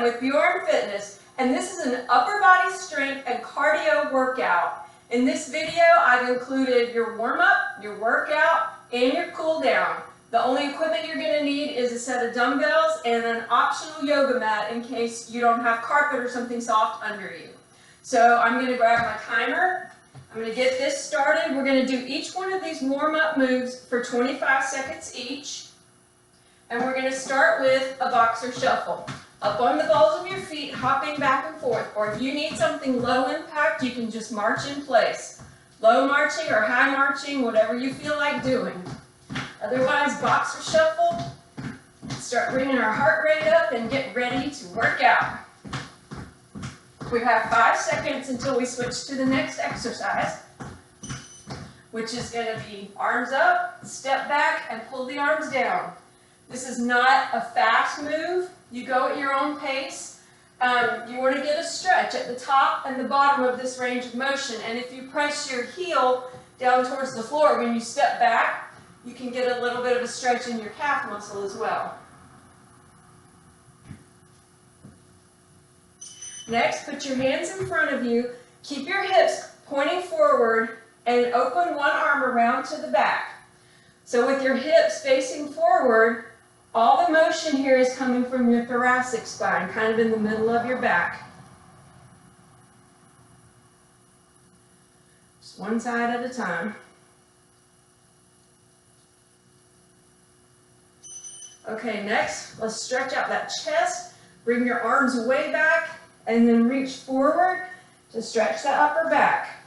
again with Bjorn Fitness, and this is an upper body strength and cardio workout. In this video, I've included your warm-up, your workout, and your cool down. The only equipment you're going to need is a set of dumbbells and an optional yoga mat in case you don't have carpet or something soft under you. So I'm going to grab my timer. I'm going to get this started. We're going to do each one of these warm-up moves for 25 seconds each. And we're going to start with a boxer shuffle. Up on the balls of your feet, hopping back and forth. Or if you need something low impact, you can just march in place. Low marching or high marching, whatever you feel like doing. Otherwise, boxer shuffle. Start bringing our heart rate up and get ready to work out. We have 5 seconds until we switch to the next exercise, which is going to be arms up, step back, and pull the arms down. This is not a fast move. You go at your own pace. You want to get a stretch at the top and the bottom of this range of motion. And if you press your heel down towards the floor when you step back, you can get a little bit of a stretch in your calf muscle as well. Next, put your hands in front of you. Keep your hips pointing forward and open one arm around to the back. So with your hips facing forward, all the motion here is coming from your thoracic spine, kind of in the middle of your back. Just one side at a time. Okay, next, let's stretch out that chest. Bring your arms way back and then reach forward to stretch the upper back.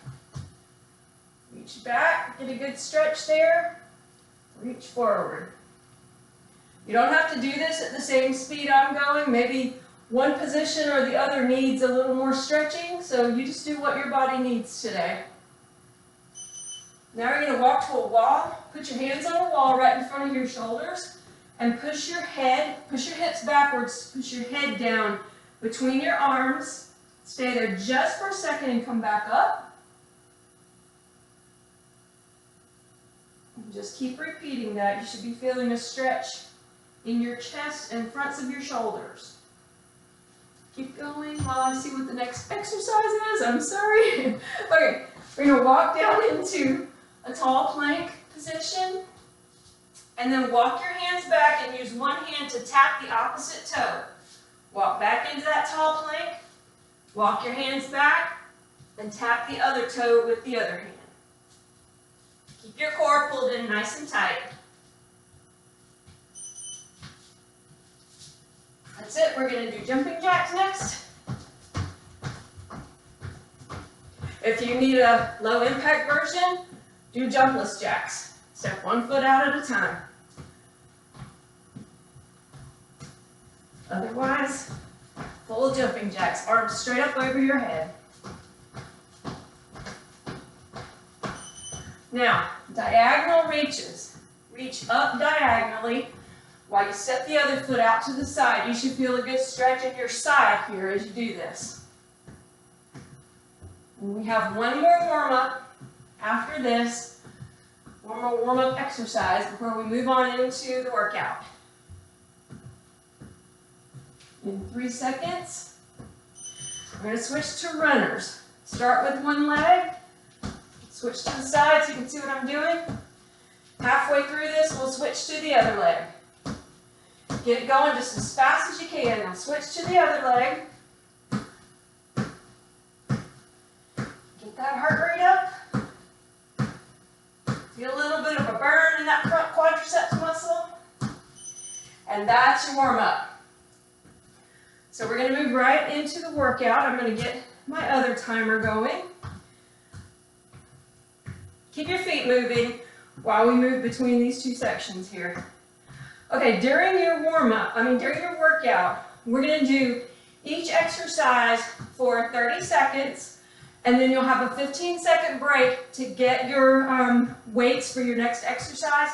Reach back, get a good stretch there. Reach forward. You don't have to do this at the same speed I'm going. Maybe one position or the other needs a little more stretching, so you just do what your body needs today. Now you're going to walk to a wall. Put your hands on a wall right in front of your shoulders and push your hips backwards, push your head down between your arms. Stay there just for a second and come back up. And just keep repeating that. You should be feeling a stretch in your chest and fronts of your shoulders. Keep going while I see what the next exercise is. I'm sorry. Okay, we're going to walk down into a tall plank position. And then walk your hands back and use one hand to tap the opposite toe. Walk back into that tall plank. Walk your hands back and tap the other toe with the other hand. Keep your core pulled in nice and tight. That's it. We're going to do jumping jacks next. If you need a low impact version, do jumpless jacks. Step 1 foot out at a time. Otherwise, full jumping jacks, arms straight up over your head. Now, diagonal reaches. Reach up diagonally while you step the other foot out to the side. You should feel a good stretch in your side here as you do this. And we have one more warm-up after this. One more warm-up exercise before we move on into the workout. In 3 seconds, we're going to switch to runners. Start with one leg, switch to the side so you can see what I'm doing. Halfway through this, we'll switch to the other leg. Get it going just as fast as you can. Now switch to the other leg. Get that heart rate up. Feel a little bit of a burn in that front quadriceps muscle. And that's your warm-up. So we're going to move right into the workout. I'm going to get my other timer going. Keep your feet moving while we move between these two sections here. Okay, during your during your workout, we're going to do each exercise for 30 seconds, and then you'll have a 15-second break to get your weights for your next exercise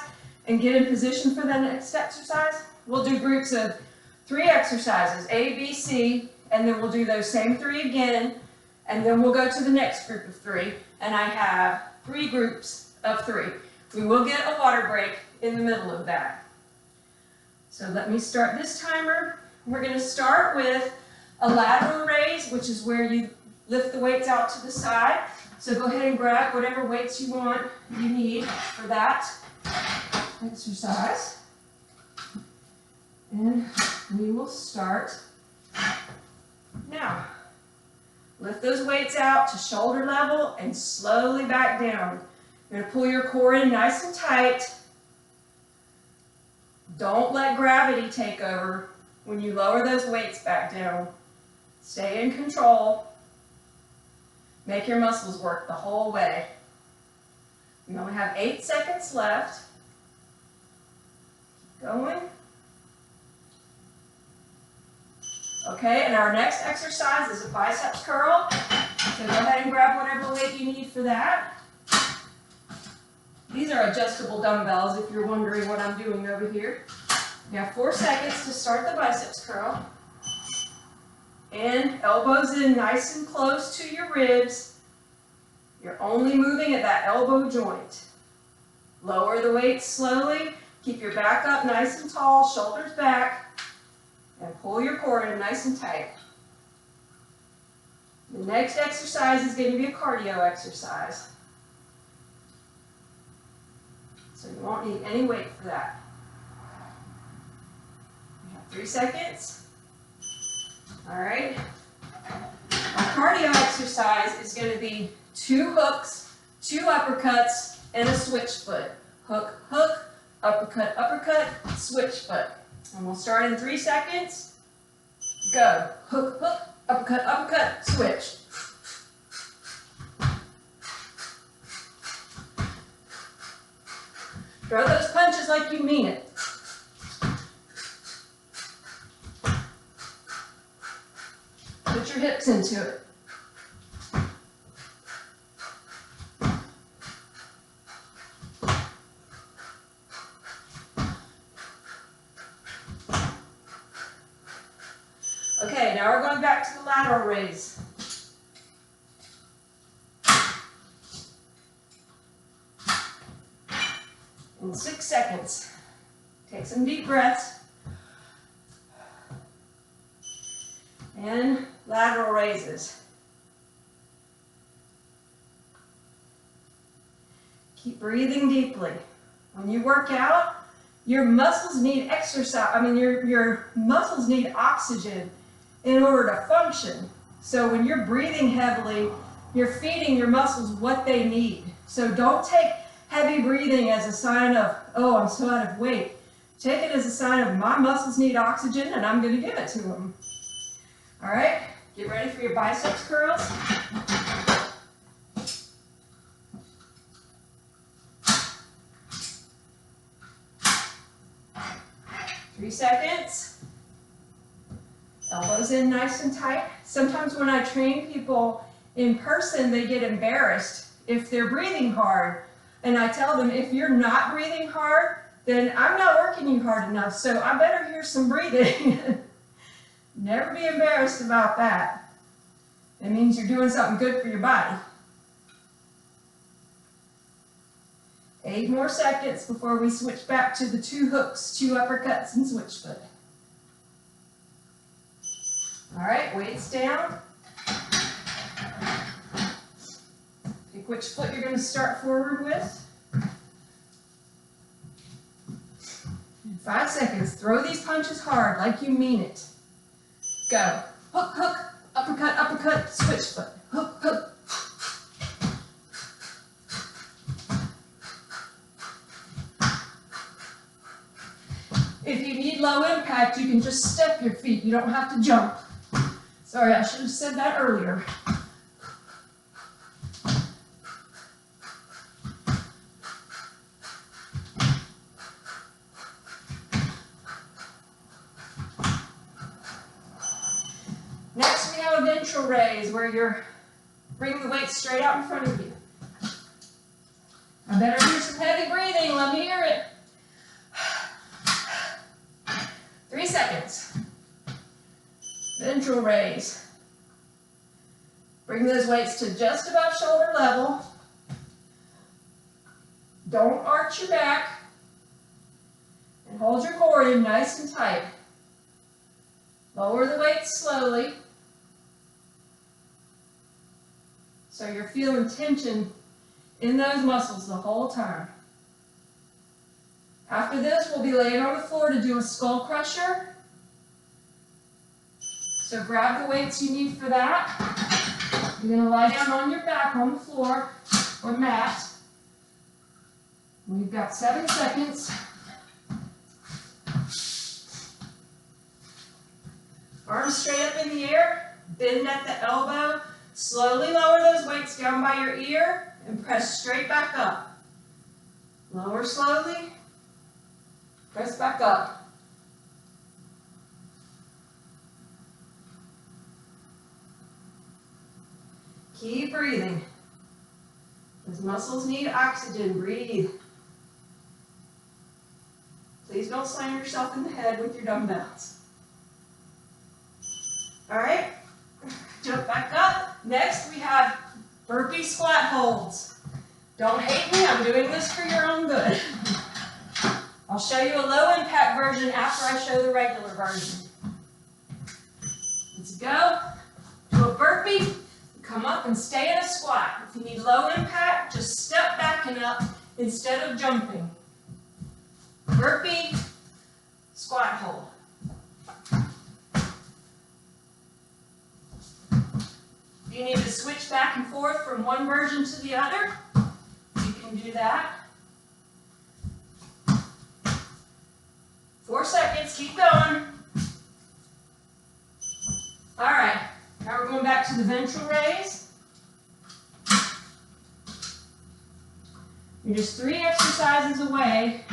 and get in position for the next exercise. We'll do groups of 3 exercises, A, B, C, and then we'll do those same 3 again, and then we'll go to the next group of 3, and I have 3 groups of 3. We will get a water break in the middle of that. So let me start this timer. We're going to start with a lateral raise, which is where you lift the weights out to the side. So go ahead and grab whatever weights you need for that exercise. And we will start now. Lift those weights out to shoulder level and slowly back down. You're going to pull your core in nice and tight. Don't let gravity take over when you lower those weights back down. Stay in control. Make your muscles work the whole way. We only have 8 seconds left. Keep going. Okay, and our next exercise is a biceps curl. So go ahead and grab whatever weight you need for that. These are adjustable dumbbells if you're wondering what I'm doing over here. You have 4 seconds to start the biceps curl. And elbows in nice and close to your ribs. You're only moving at that elbow joint. Lower the weight slowly. Keep your back up nice and tall, shoulders back. And pull your core in nice and tight. The next exercise is going to be a cardio exercise. So you won't need any weight for that. You have 3 seconds. All right. Our cardio exercise is going to be 2 hooks, 2 uppercuts, and a switch foot. Hook, hook, uppercut, uppercut, switch foot. And we'll start in 3 seconds. Go. Hook, hook, uppercut, uppercut, switch. Throw those punches like you mean it. Put your hips into it. Okay, now we're going back to the lateral raise. In 6 seconds. Take some deep breaths. And lateral raises. Keep breathing deeply. When you work out, your muscles need exercise. Your muscles need oxygen in order to function. So when you're breathing heavily, you're feeding your muscles what they need. So don't take heavy breathing as a sign of, oh, I'm so out of weight. Take it as a sign of my muscles need oxygen and I'm going to give it to them. All right, get ready for your biceps curls. Three seconds. Elbows in nice and tight. Sometimes when I train people in person, they get embarrassed if they're breathing hard. And I tell them, if you're not breathing hard, then I'm not working you hard enough, so I better hear some breathing. Never be embarrassed about that. It means you're doing something good for your body. 8 more seconds before we switch back to the 2 hooks, 2 uppercuts, and switch foot. All right, weights down. Pick which foot you're going to start forward with. In 5 seconds, throw these punches hard like you mean it. Go. Hook, hook, uppercut, uppercut, switch foot. Hook, hook. If you need low impact, you can just step your feet. You don't have to jump. Sorry, I should have said that earlier. Next, we have a ventral raise where you're bringing the weight straight out in front of you. I better hear some heavy breathing. Let me hear it. 3 seconds. Ventral raise. Bring those weights to just above shoulder level. Don't arch your back. And hold your core in nice and tight. Lower the weight slowly. So you're feeling tension in those muscles the whole time. After this, we'll be laying on the floor to do a skull crusher. So grab the weights you need for that. You're going to lie down on your back on the floor or mat. We've got 7 seconds. Arms straight up in the air, bend at the elbow. Slowly lower those weights down by your ear and press straight back up. Lower slowly, press back up. Keep breathing. Those muscles need oxygen. Breathe. Please don't slam yourself in the head with your dumbbells. All right, jump back up. Next, we have burpee squat holds. Don't hate me, I'm doing this for your own good. I'll show you a low impact version after I show the regular version. Let's go. Do a burpee, come up and stay in a squat. If you need low impact, just step back and up instead of jumping. Burpee, squat hold. If you need to switch back and forth from one version to the other, you can do that. 4 seconds, keep going. All right, now we're going back to the ventral raise. You're just 3 exercises away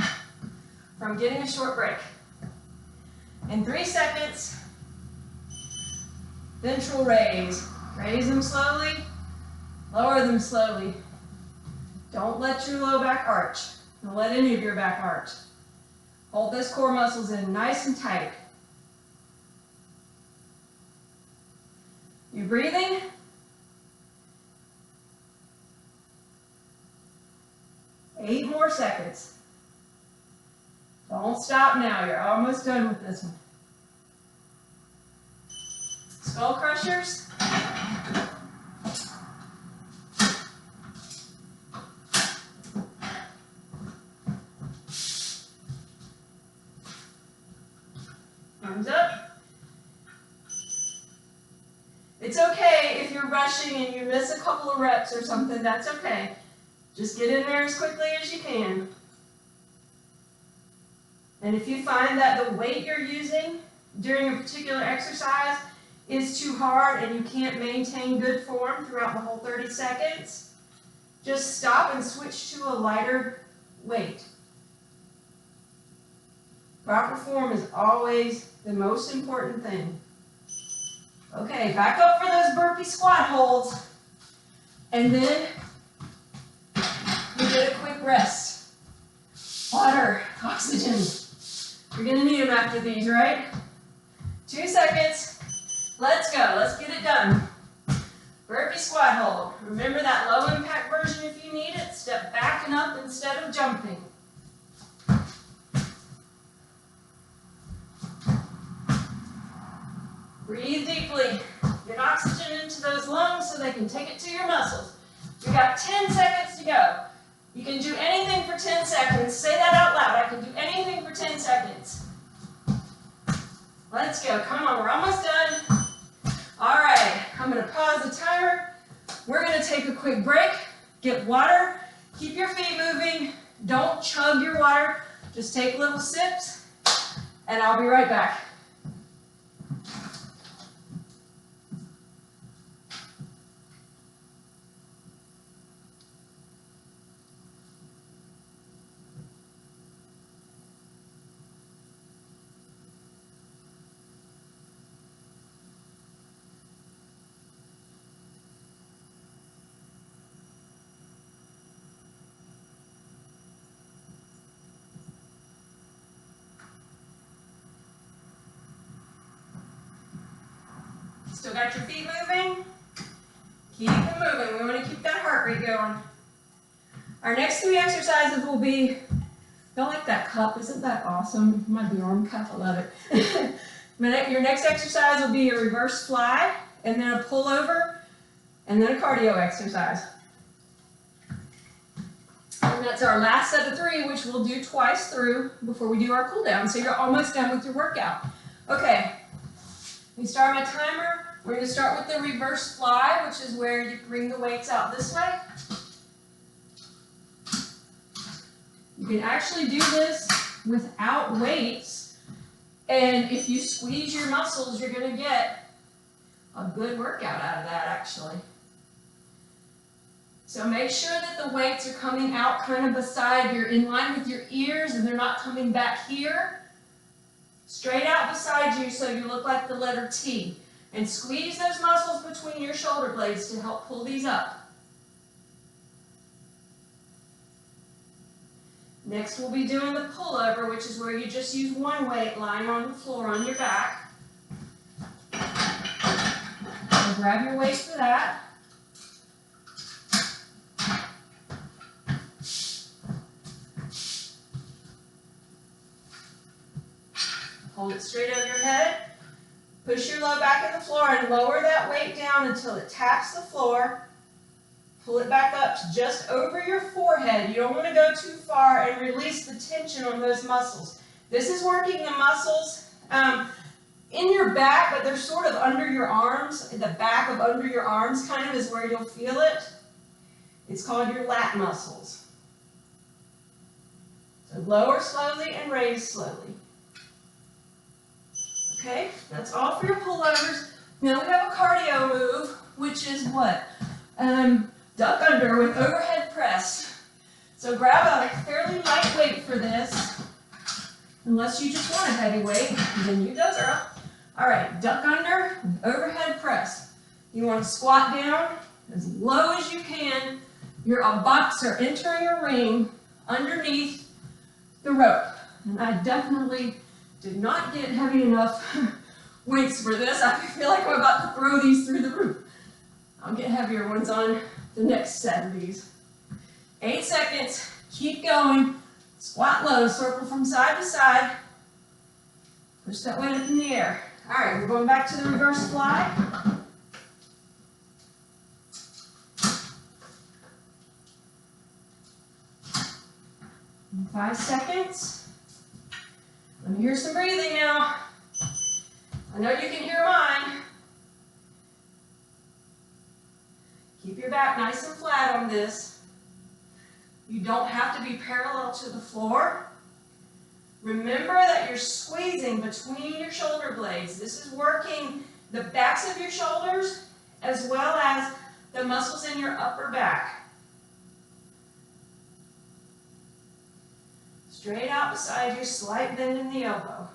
from getting a short break. In 3 seconds, ventral raise. Raise them slowly, lower them slowly. Don't let your low back arch. Don't let any of your back arch. Hold those core muscles in nice and tight. You breathing? Eight more seconds. Don't stop now, you're almost done with this one. Skull crushers. Arms up. It's okay if you're rushing and you miss a couple of reps or something, that's okay. Just get in there as quickly as you can. And if you find that the weight you're using during a particular exercise is too hard and you can't maintain good form throughout the whole 30 seconds, just stop and switch to a lighter weight. Proper form is always the most important thing. Okay, back up for those burpee squat holds. And then you get a quick rest. Water, oxygen. You're gonna need them after these, right? 2 seconds. Let's go, let's get it done. Burpee squat hold. Remember that low impact version if you need it. Step back and up instead of jumping. Breathe deeply. Get oxygen into those lungs so they can take it to your muscles. You got 10 seconds to go. You can do anything for 10 seconds. Say that out loud. I can do anything for 10 seconds. Let's go. Come on, we're almost done. All right, I'm going to pause the timer. We're going to take a quick break, get water, keep your feet moving. Don't chug your water. Just take little sips, and I'll be right back. Still got your feet moving? Keep them moving. We want to keep that heart rate going. Our next 3 exercises will be, don't like that cup, isn't that awesome? My arm cup, I love it. Your next exercise will be a reverse fly and then a pull over and then a cardio exercise. And that's our last set of 3, which we'll do twice through before we do our cool down. So you're almost done with your workout. Okay, let me start my timer. We're going to start with the reverse fly, which is where you bring the weights out this way. You can actually do this without weights, and if you squeeze your muscles, you're going to get a good workout out of that, actually. So make sure that the weights are coming out kind of beside, you're in line with your ears, and they're not coming back here. Straight out beside you so you look like the letter T. And squeeze those muscles between your shoulder blades to help pull these up. Next we'll be doing the pullover, which is where you just use one weight lying on the floor on your back. So grab your weight for that. Hold it straight over your head. Push your load back in the floor and lower that weight down until it taps the floor. Pull it back up to just over your forehead. You don't want to go too far, and release the tension on those muscles. This is working the muscles in your back, but they're sort of under your arms. The back of under your arms kind of is where you'll feel it. It's called your lat muscles. So lower slowly and raise slowly. Okay, that's all for your pullovers. Now we have a cardio move, which is what? Duck under with overhead press. So grab a fairly light weight for this, unless you just want a heavy weight, then you go, girl. All right, duck under with overhead press. You want to squat down as low as you can. You're a boxer entering a ring underneath the rope. And I definitely did not get heavy enough weights for this. I feel like I'm about to throw these through the roof. I'll get heavier ones on the next set of these. 8 seconds, keep going. Squat low, circle from side to side. Push that weight up in the air. All right, we're going back to the reverse fly. In 5 seconds. Let me hear some breathing now. I know you can hear mine. Keep your back nice and flat on this. You don't have to be parallel to the floor. Remember that you're squeezing between your shoulder blades. This is working the backs of your shoulders as well as the muscles in your upper back. Straight out beside you, slight bend in the elbow.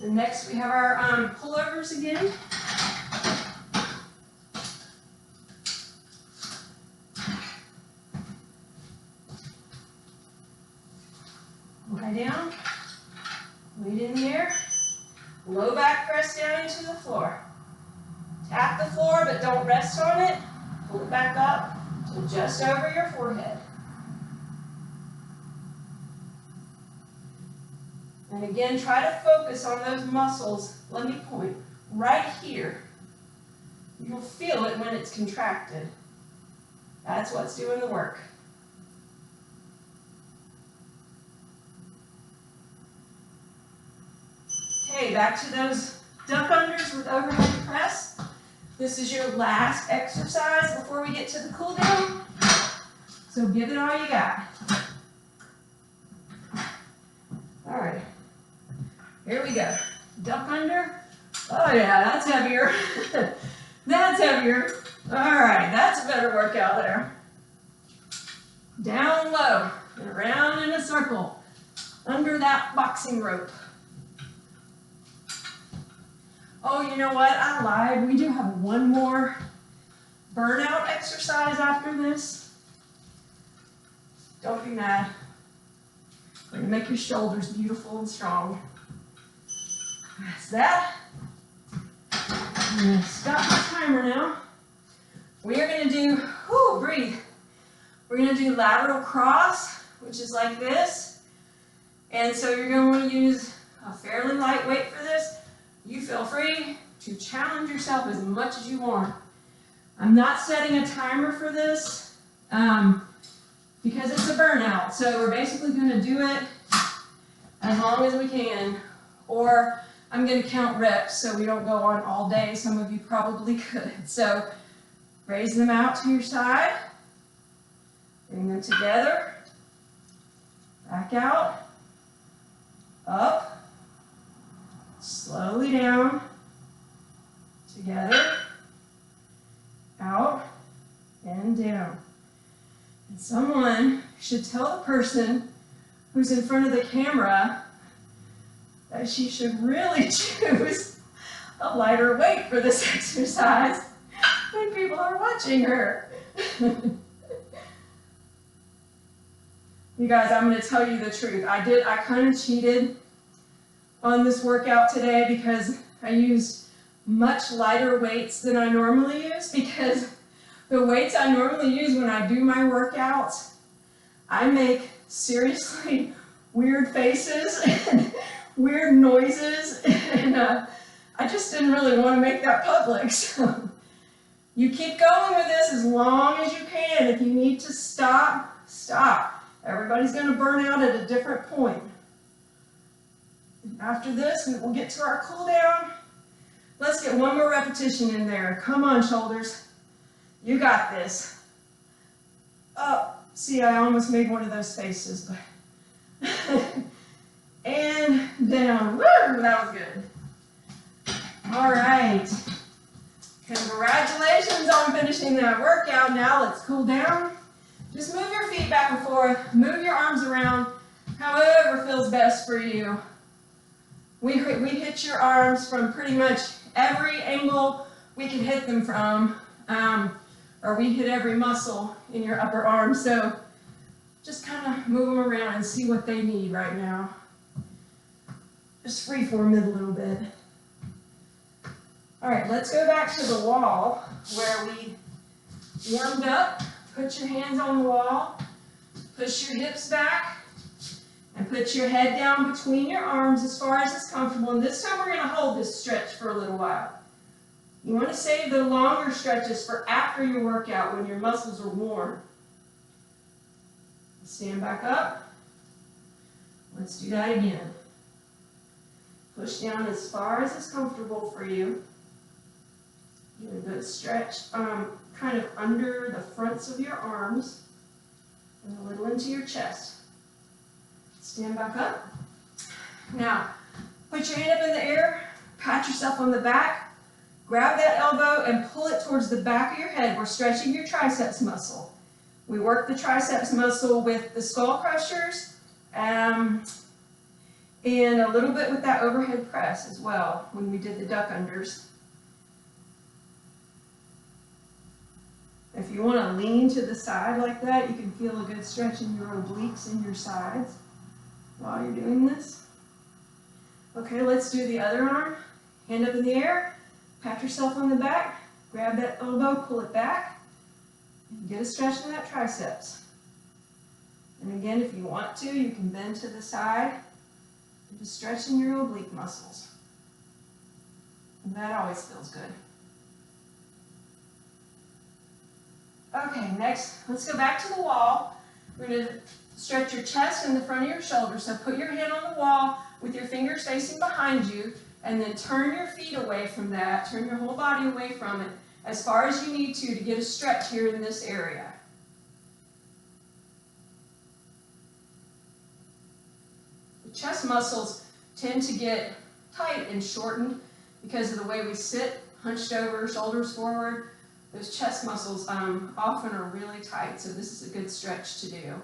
And next we have our pullovers again. Lie down, weight in the air, low back press down into the floor. Tap the floor, but don't rest on it. Pull it back up to just over your forehead. And again, try to focus on those muscles. Let me point right here. You'll feel it when it's contracted. That's what's doing the work. Okay, back to those duck unders with overhead press. This is your last exercise before we get to the cool down. So give it all you got. All right. Here we go. Duck under. Oh yeah, that's heavier. That's heavier. All right, that's a better workout there. Down low and around in a circle under that boxing rope. Oh, you know what? I lied. We do have one more burnout exercise after this. Don't be mad. We're going to make your shoulders beautiful and strong. That's that. I'm going to stop my timer now. We are going to do, breathe. We're going to do lateral cross, which is like this. And so you're going to want to use a fairly light weight for this. You feel free to challenge yourself as much as you want. I'm not setting a timer for this because it's a burnout. So we're basically going to do it as long as we can. Or I'm going to count reps so we don't go on all day. Some of you probably could. So raise them out to your side. Bring them together. Back out. Up. Slowly down. Together. Out. And down. And someone should tell the person who's in front of the camera that she should really choose a lighter weight for this exercise when people are watching her. You guys, I'm going to tell you the truth. I kind of cheated on this workout today because I used much lighter weights than I normally use, because the weights I normally use when I do my workouts, I make seriously weird faces and weird noises, and I just didn't really want to make that public. So you keep going with this as long as you can. If you need to stop, stop. Everybody's going to burn out at a different point. After this, we'll get to our cool down. Let's get one more repetition in there. Come on, shoulders. You got this. Oh, see, I almost made one of those faces, but and down. Woo, that was good. All right. Congratulations on finishing that workout. Now let's cool down. Just move your feet back and forth. Move your arms around, however feels best for you. We hit your arms from pretty much every angle we can hit them from, or we hit every muscle in your upper arm. So just kind of move them around and see what they need right now. Just freeform it a little bit. All right, let's go back to the wall where we warmed up. Put your hands on the wall, push your hips back, and put your head down between your arms as far as it's comfortable. And this time we're going to hold this stretch for a little while. You want to save the longer stretches for after your workout when your muscles are warm. Stand back up. Let's do that again. Push down as far as it's comfortable for you. Get a good stretch kind of under the fronts of your arms and a little into your chest. Stand back up. Now, put your hand up in the air, pat yourself on the back, grab that elbow and pull it towards the back of your head. We're stretching your triceps muscle. We work the triceps muscle with the skull crushers and a little bit with that overhead press as well when we did the duck unders. If you want to lean to the side like that, you can feel a good stretch in your obliques and your sides while you're doing this. Okay, let's do the other arm. Hand up in the air, pat yourself on the back, grab that elbow, pull it back, and get a stretch in that triceps. And again, if you want to, you can bend to the side, just stretching your oblique muscles. And that always feels good. Okay, next, let's go back to the wall. We're going to stretch your chest and the front of your shoulders. So put your hand on the wall with your fingers facing behind you, and then turn your feet away from that. Turn your whole body away from it as far as you need to get a stretch here in this area. The chest muscles tend to get tight and shortened because of the way we sit, hunched over, shoulders forward. Those chest muscles often are really tight, so this is a good stretch to do.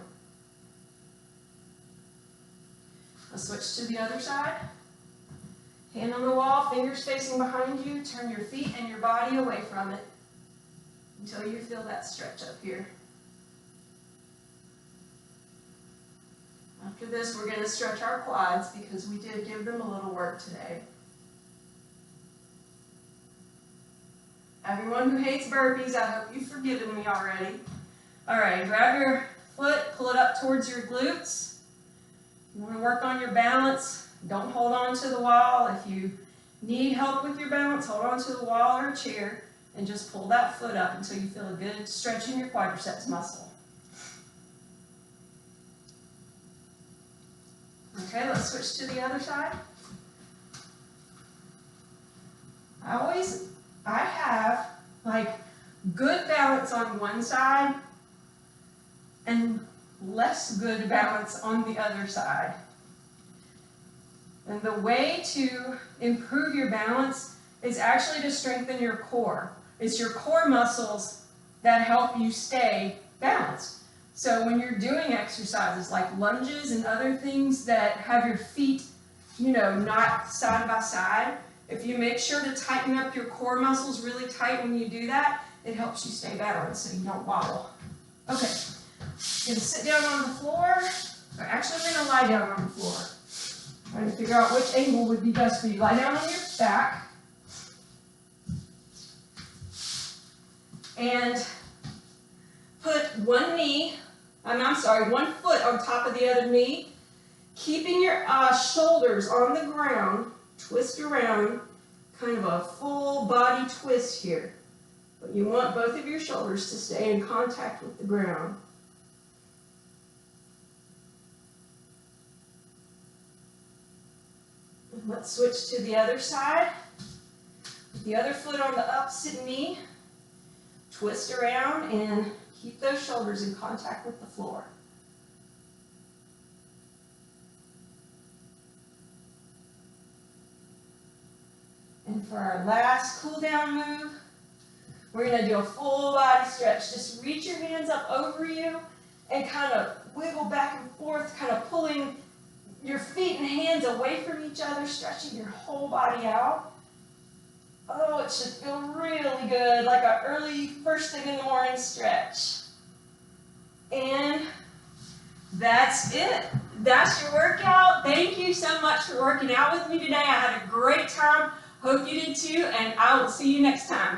Let's switch to the other side. Hand on the wall, fingers facing behind you. Turn your feet and your body away from it until you feel that stretch up here. After this, we're going to stretch our quads because we did give them a little work today. Everyone who hates burpees, I hope you've forgiven me already. All right, grab your foot, pull it up towards your glutes. You want to work on your balance. Don't hold on to the wall. If you need help with your balance, hold on to the wall or a chair and just pull that foot up until you feel a good stretch in your quadriceps muscle. Okay, let's switch to the other side. I have like good balance on one side and less good balance on the other side. And the way to improve your balance is actually to strengthen your core. It's your core muscles that help you stay balanced. So when you're doing exercises like lunges and other things that have your feet, not side by side, if you make sure to tighten up your core muscles really tight when you do that, it helps you stay balanced so you don't wobble. Okay, you're gonna sit down on the floor. Or actually, I'm gonna lie down on the floor. Trying to figure out which angle would be best for you. Lie down on your back. And put one foot on top of the other knee, keeping your shoulders on the ground. Twist around, kind of a full body twist here. But you want both of your shoulders to stay in contact with the ground. And let's switch to the other side. With the other foot on the opposite knee, twist around and keep those shoulders in contact with the floor. And for our last cool down move, we're going to do a full body stretch. Just reach your hands up over you and kind of wiggle back and forth, kind of pulling your feet and hands away from each other, stretching your whole body out. Oh, it should feel really good, like an early first thing in the morning stretch. And that's it. That's your workout. Thank you so much for working out with me today. I had a great time. Hope you did too, and I will see you next time.